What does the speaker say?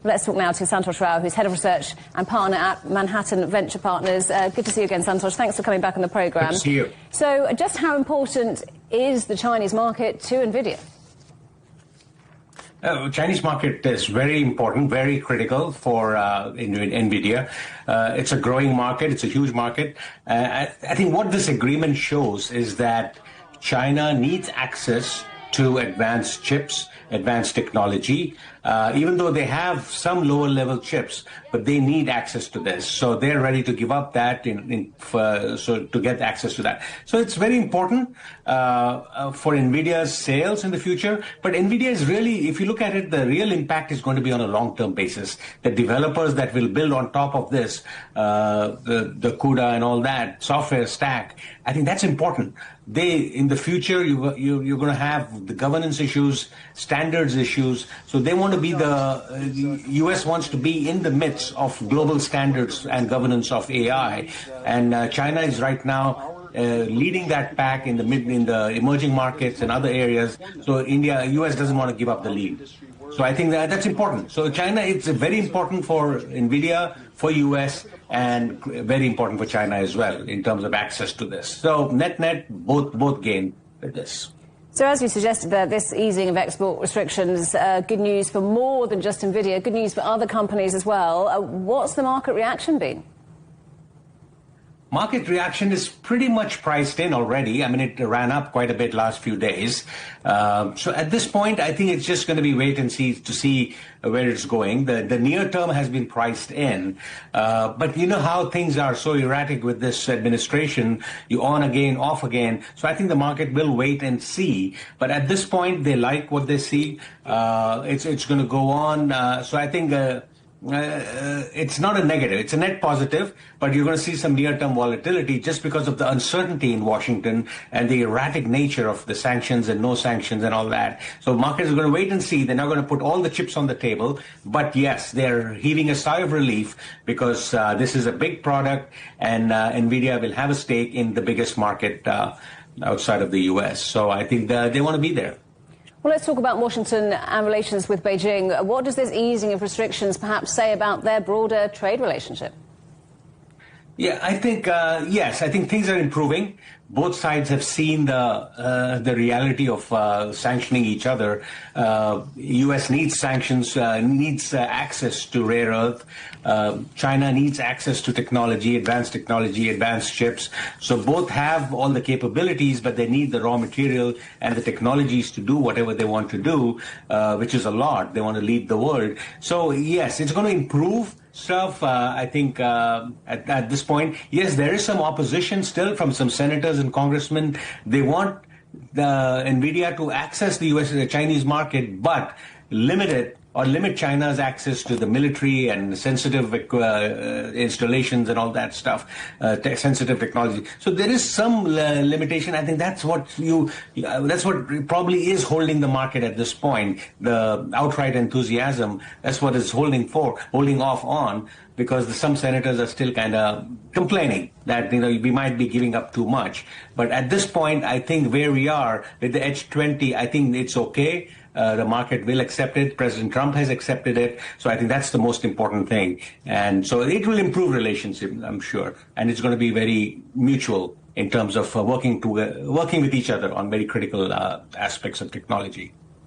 Let's talk now to Santosh Rao, who's Head of Research and Partner at Manhattan Venture Partners. Good to see you again, Santosh. Thanks for coming back on the programme. Good to see you. So just how important is the Chinese market to Nvidia? Chinese market is very important, very critical for Nvidia. It's a growing market. It's a huge market. I think what this agreement shows is that China needs access to advanced chips, advanced technology, even though they have some lower level chips, but they need access to this. So they're ready to give up that to get access to that. So it's very important for Nvidia's sales in the future. But Nvidia is really, if you look at it, the real impact is going to be on a long-term basis. The developers that will build on top of this, the CUDA and all that software stack, I think that's important. In the future, you're going to have the governance issues, standards issues. So they want to be the U.S. wants to be in the midst of global standards and governance of AI. And China is right now leading that pack in the emerging markets and other areas. So U.S. doesn't want to give up the lead. So I think that's important. So China, it's very important for Nvidia, for U.S., and very important for China as well in terms of access to this. So net, both gain with this. So as you suggested there, this easing of export restrictions, good news for more than just Nvidia, good news for other companies as well. What's the market reaction been? Market reaction is pretty much priced in already. I mean, it ran up quite a bit last few days. So at this point, I think it's just going to be wait and see to see where it's going. The near term has been priced in. But you know how things are so erratic with this administration, you on again, off again. So I think the market will wait and see. But at this point, they like what they see. It's going to go on. So I think it's not a negative. It's a net positive, but you're going to see some near-term volatility just because of the uncertainty in Washington and the erratic nature of the sanctions and no sanctions and all that. So markets are going to wait and see. They're not going to put all the chips on the table. But yes, they're heaving a sigh of relief because this is a big product and Nvidia will have a stake in the biggest market outside of the U.S. So I think they want to be there. Well, let's talk about Washington and relations with Beijing. What does this easing of restrictions perhaps say about their broader trade relationship? Yeah, I think, yes, I think things are improving. Both sides have seen the reality of sanctioning each other. U.S. needs sanctions, needs access to rare earth. China needs access to technology, advanced chips. So both have all the capabilities, but they need the raw material and the technologies to do whatever they want to do, which is a lot. They want to lead the world. So, yes, it's going to improve stuff, I think, at this point. Yes, there is some opposition still from some senators and congressmen. They want Nvidia to access the Chinese market, but limit China's access to the military and sensitive installations and all that stuff, sensitive technology. So there is some limitation. I think that's what probably is holding the market at this point. The outright enthusiasm, that's what is holding off on, because some senators are still kind of complaining that we might be giving up too much. But at this point, I think where we are with the H20, I think it's okay. The market will accept it. President Trump has accepted it. So I think that's the most important thing. And so it will improve relationship, I'm sure. And it's going to be very mutual in terms of working with each other on very critical aspects of technology.